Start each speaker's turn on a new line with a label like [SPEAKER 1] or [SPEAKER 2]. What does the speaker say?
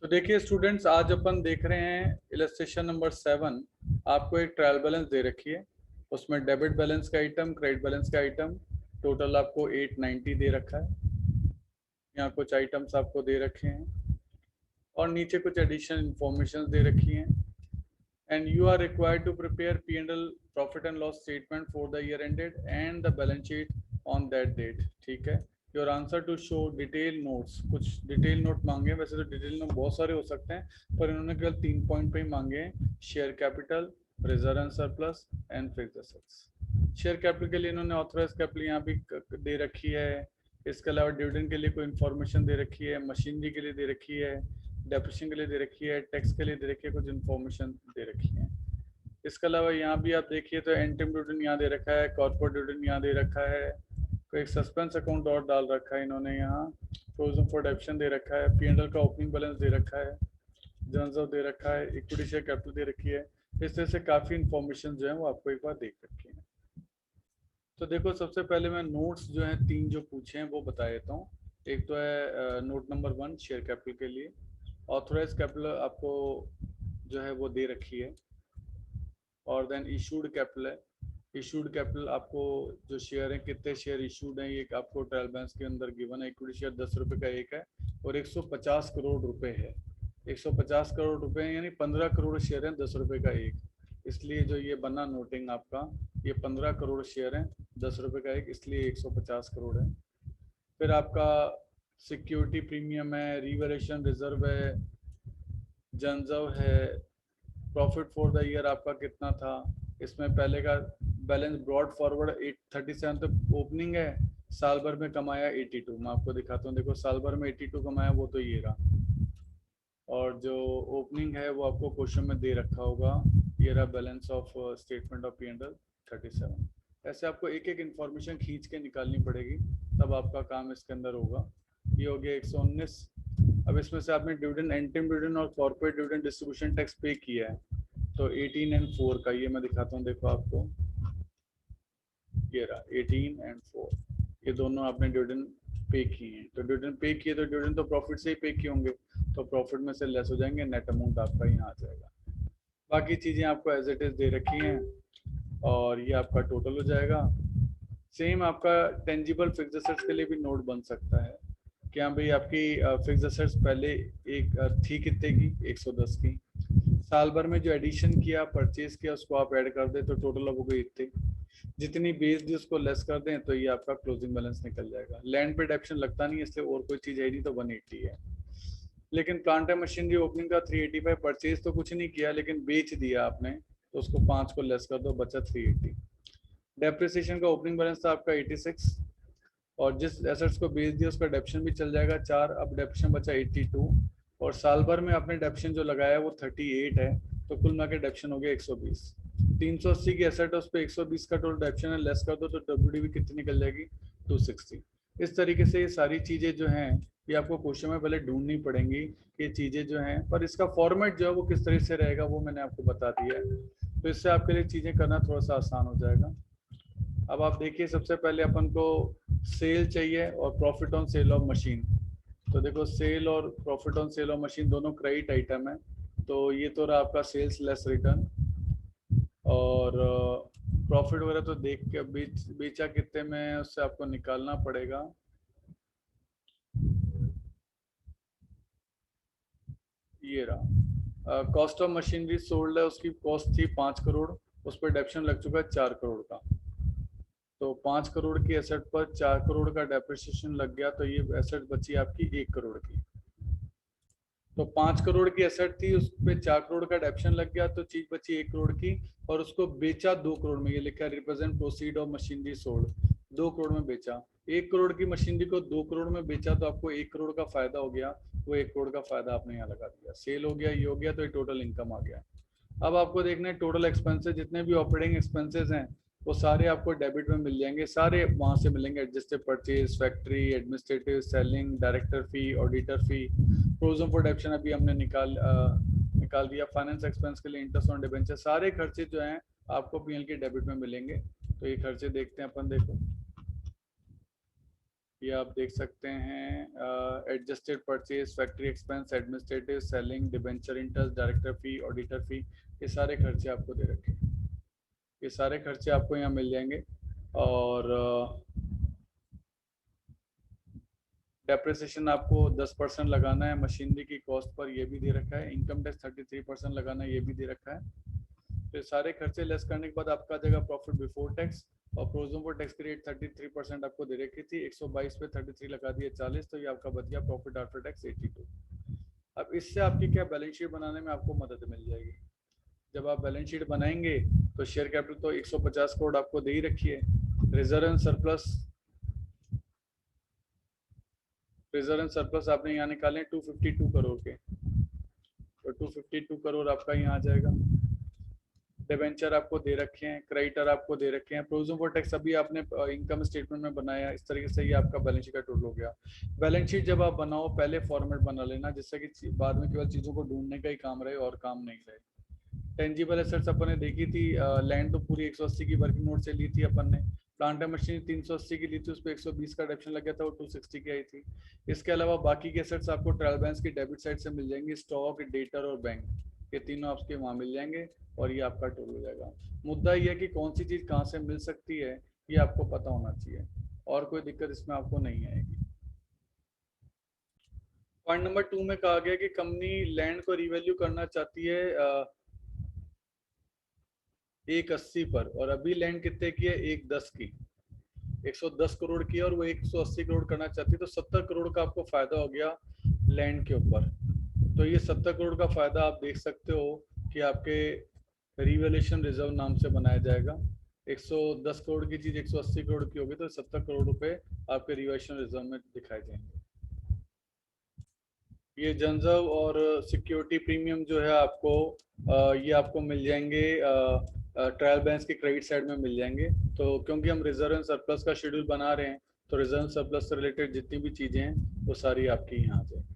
[SPEAKER 1] तो देखिए स्टूडेंट्स, आज अपन देख रहे हैं इलस्ट्रेशन नंबर 7। आपको एक ट्रायल बैलेंस दे रखी है, उसमें डेबिट बैलेंस का आइटम, क्रेडिट बैलेंस का आइटम, टोटल आपको 890 दे रखा है। यहाँ कुछ आइटम्स आपको दे रखे हैं और नीचे कुछ एडिशनल इंफॉर्मेशन दे रखी हैं। And you are required to prepare P&L profit and loss statement for the year ended and the balance sheet on that date. ठीक है। Your answer to show detail notes, कुछ डिटेल नोट मांगे हैं। वैसे तो डिटेल नोट बहुत सारे हो सकते हैं, पर इन्होंने केवल 3 पॉइंट पे ही मांगे हैं: share capital, reserve and surplus and fixed assets. Share capital के लिए इन्होंने ऑथराइज कैपिटल यहाँ भी दे रखी है। इसके अलावा डिविडेंड के लिए कोई इन्फॉर्मेशन दे रखी है, मशीनरी के लिए दे रखी है, डेप्रिसिएशन के लिए दे रखी है, टैक्स के लिए दे रखी है, कुछ इन्फॉर्मेशन दे रखी है। इसके अलावा यहाँ भी आप देखिए तो एंटिम डिविडेंड यहाँ दे रखा है, कॉर्पोरेट डिविडेंड यहाँ दे रखा है, कोई एक सस्पेंस अकाउंट और डाल रखा है इन्होंने यहाँ, प्रोविजन फॉर डेप्शन दे रखा है, P&L का ओपनिंग बैलेंस दे रखा है, जनरल दे रखा है, इक्विटी शेयर कैपिटल दे रखी है। इस तरह से काफ़ी इन्फॉर्मेशन जो है वो आपको एक बार देख रखी है। तो देखो, सबसे पहले मैं नोट्स जो हैं 3 जो पूछे हैं वो बता देता हूँ। एक तो है नोट नंबर 1 शेयर कैपिटल के लिए, ऑथराइज कैपिटल आपको जो है वो दे रखी है। और देन इशूड कैपिटल है। इशूड कैपिटल आपको जो शेयर है, कितने शेयर इशूड हैं, ये आपको ट्रायल बैलेंस के अंदर गिवन है। इक्विटी शेयर 10 रुपये का एक है और 150 करोड़ रुपए है। 150 करोड़ रुपए यानी 15 करोड़ शेयर हैं 10 रुपये का एक, इसलिए जो ये बना नोटिंग आपका, ये 15 करोड़ शेयर हैं 10 रुपये का एक, इसलिए 150 करोड़ है। फिर आपका सिक्योरिटी प्रीमियम है, रिवैल्यूएशन रिजर्व है, जनजव है, प्रॉफिट फॉर द ईयर आपका कितना था। इसमें पहले का बैलेंस ब्रॉड फॉरवर्ड 837 तक ओपनिंग है, साल भर में कमाया 82। मैं आपको दिखाता हूँ, देखो साल भर में 82 कमाया, वो तो ये रहा। और जो ओपनिंग है वो आपको क्वेश्चन में दे रखा होगा, ये रहा balance of statement of P&L 37। ऐसे आपको एक एक इन्फॉर्मेशन खींच के निकालनी पड़ेगी, तब आपका काम इसके अंदर होगा। ये हो गया 119। अब इसमें से आपने डिविडेंड, एंटिम डिविडेंड और कॉर्पोरेट डिविडेंड डिस्ट्रीब्यूशन टैक्स पे किया है, तो 18 एंड 4 का ये मैं दिखाता हूँ। देखो आपको ये रहा 18 एंड 4, ये दोनों आपने डिविडेंड पे किए हैं। तो डिविडेंड पे किए तो डिविडेंड तो प्रॉफिट से ही पे किए होंगे, तो प्रॉफिट में से लेस हो जाएंगे, नेट अमाउंट आपका यहाँ आ जाएगा। बाकी चीज़ें आपको एज इट इज दे रखी हैं और ये आपका टोटल हो जाएगा। सेम आपका टेंजिबल फिक्स्ड एसेट्स के लिए भी नोट बन सकता है कि हाँ भाई, आपकी फिक्स्ड एसेट्स पहले एक थी कितने की, 110 की, साल भर में जो एडिशन किया, परचेज किया, उसको आप ऐड कर दे तो टोटल अब हो गई इतनी, जितनी बेस दी उसको लेस कर दें तो ये आपका क्लोजिंग बैलेंस निकल जाएगा। लैंड पे डेप्शन लगता नहीं है, इसलिए और कोई चीज़ है नहीं, तो 180 है। लेकिन प्लांट एंड मशीनरी ओपनिंग का 385, परचेज तो कुछ नहीं किया लेकिन बेच दिया आपने, तो उसको 5 को लेस कर दो, बचा 380। डेप्रिसिएशन का ओपनिंग बैलेंस था आपका 86, और जिस एसेट्स को बेच दिया उसका डेप्शन भी चल जाएगा 4, अब डेप्शन बचा 82, और साल भर में आपने डेप्शन जो लगाया वो 38 है, तो कुल मिला के डेप्शन हो गया 120। 380 की एसेट है, उस पर 120 का टोटल डेप्शन है, लेस कर दो तो डब्ल्यूडीवी कितनी निकल जाएगी, 260। इस तरीके से ये सारी चीज़ें जो हैं ये आपको क्वेश्चन में पहले ढूंढनी पड़ेंगी कि चीज़ें जो हैं, पर इसका फॉर्मेट जो है वो किस तरह से रहेगा वो मैंने आपको बता दिया है, तो इससे आपके लिए चीज़ें करना थोड़ा सा आसान हो जाएगा। अब आप देखिए, सबसे पहले अपन को सेल चाहिए और profit on sale of machine. तो देखो, सेल और profit on sale of machine दोनों क्रेडिट आइटम है, तो ये तो रहा आपका सेल्स लेस रिटर्न। और प्रॉफिट वगैरह तो देख के बेचा कितने में उससे आपको निकालना पड़ेगा। ये रहा कॉस्ट ऑफ मशीनरी सोल्ड है, उसकी कॉस्ट थी 5 करोड़, उस पर डेप्शन लग चुका है 4 करोड़ का। तो 5 करोड़ की एसेट पर 4 करोड़ का डेप्रिसिएशन लग गया, तो ये एसेट बची आपकी 1 करोड़ की। तो 5 करोड़ की एसेट थी, उस पर 4 करोड़ का डेप्शन लग गया, तो चीज बची 1 करोड़ की, और उसको बेचा 2 करोड़ में। ये लिखा है represent proceed of machinery sold, 2 crore में बेचा। 1 करोड़ की मशीनरी को 2 करोड़ में बेचा, तो आपको 1 करोड़ का फायदा हो गया, वो 1 करोड़ का फायदा आपने यहाँ लगा दिया। सेल हो गया, ये हो गया, तो ये टोटल इनकम आ गया। अब आपको देखना है टोटल एक्सपेंसेस, जितने भी ऑपरेटिंग एक्सपेंसेस हैं वो सारे आपको डेबिट में मिल जाएंगे, सारे वहां से मिलेंगे। Adjusted purchase, factory, administrative, selling, director fee, auditor fee, provision for डेप्शन अभी हमने निकाल दिया। फाइनेंस एक्सपेंस के लिए इंटरेस्ट ऑन डिबेंचर, सारे खर्चे जो हैं आपको P&L के डेबिट में मिलेंगे। तो ये खर्चे देखते हैं अपन। देखो, ये आप देख सकते हैं adjusted purchase, factory expense, administrative, selling, debenture interest, director fee, auditor fee, ये सारे खर्चे आपको दे रखे हैं। ये सारे खर्चे आपको यहाँ मिल जाएंगे। और डेप्रिसिएशन आपको 10% लगाना है मशीनरी की कॉस्ट पर, ये भी दे रखा है। इनकम टैक्स 33% लगाना है, ये भी दे रखा है। तो सारे खर्चे लेस करने के बाद आपका आ जाएगा प्रॉफिट बिफोर टैक्स। और प्रोविजन फॉर टैक्स की रेट 33% आपको दे रखी थी, 122 पे 33 लगा दिए 40, तो ये आपका बच गया प्रॉफिट आफ्टर टैक्स 82। अब इससे आपकी क्या बैलेंस शीट बनाने में आपको मदद मिल जाएगी। जब आप बैलेंस शीट बनाएंगे तो शेयर कैपिटल तो 150 करोड़ आपको दे ही रखी है। रिजर्व एंड सरप्लस आपने यहाँ निकाले 252 करोड़ के, तो 252 करोड़ आपका यहाँ आ जाएगा। डिबेंचर आपको दे रखे हैं, क्रेडिटर आपको दे रखे हैं, प्रोविजन फॉर टैक्स अभी आपने इनकम स्टेटमेंट में बनाया। इस तरीके से ये आपका बैलेंस शीट का टोटल हो गया। बैलेंस शीट जब आप बनाओ पहले फॉर्मेट बना लेना, जिससे कि बाद में केवल चीजों को ढूंढने का ही काम रहे और काम नहीं रहे। टेंजिबल एसेट्स अपन ने देखी थी, लैंड तो पूरी 180 की वर्किंग नोट से ली थी अपन ने। प्लांट एंड मशीन 380 की ली थी, उस पर 120 का डिडक्शन लग गया था, वो 260 की आई थी। इसके अलावा बाकी के एसेट्स आपको ट्रायल बैलेंस की डेबिट साइड से मिल जाएंगे, स्टॉक, डेटर और बैंक, ये तीनों आपके वहाँ मिल जाएंगे और ये आपका टोटल हो जाएगा। मुद्दा ये है कि कौन सी चीज़ कहाँ से मिल सकती है ये आपको पता होना चाहिए, और कोई दिक्कत इसमें आपको नहीं आएगी। पॉइंट नंबर 2 में कहा गया कि कंपनी लैंड को रिवैल्यू करना चाहती है 180 पर, और अभी लैंड कितने की है, 110 की, 110 करोड़ की है, और वो 180 करोड़ करना चाहती है, तो 70 करोड़ का आपको फायदा हो गया लैंड के ऊपर। तो ये 70 करोड़ का फायदा आप देख सकते हो कि आपके रिवैल्यूएशन रिजर्व नाम से बनाया जाएगा। 110 करोड़ की चीज 180 करोड़ की होगी, तो 70 करोड़ रुपए आपके रिवैल्यूएशन रिजर्व में दिखाए जाएंगे। ये जनरव और सिक्योरिटी प्रीमियम जो है आपको ये आपको मिल जाएंगे ट्रायल बैलेंस के क्रेडिट साइड में मिल जाएंगे। तो क्योंकि हम रिजर्व एंड सरप्लस का शेड्यूल बना रहे हैं, तो रिजर्व सरप्लस से रिलेटेड जितनी भी चीजें हैं वो सारी आपकी यहाँ आ जाएंगी।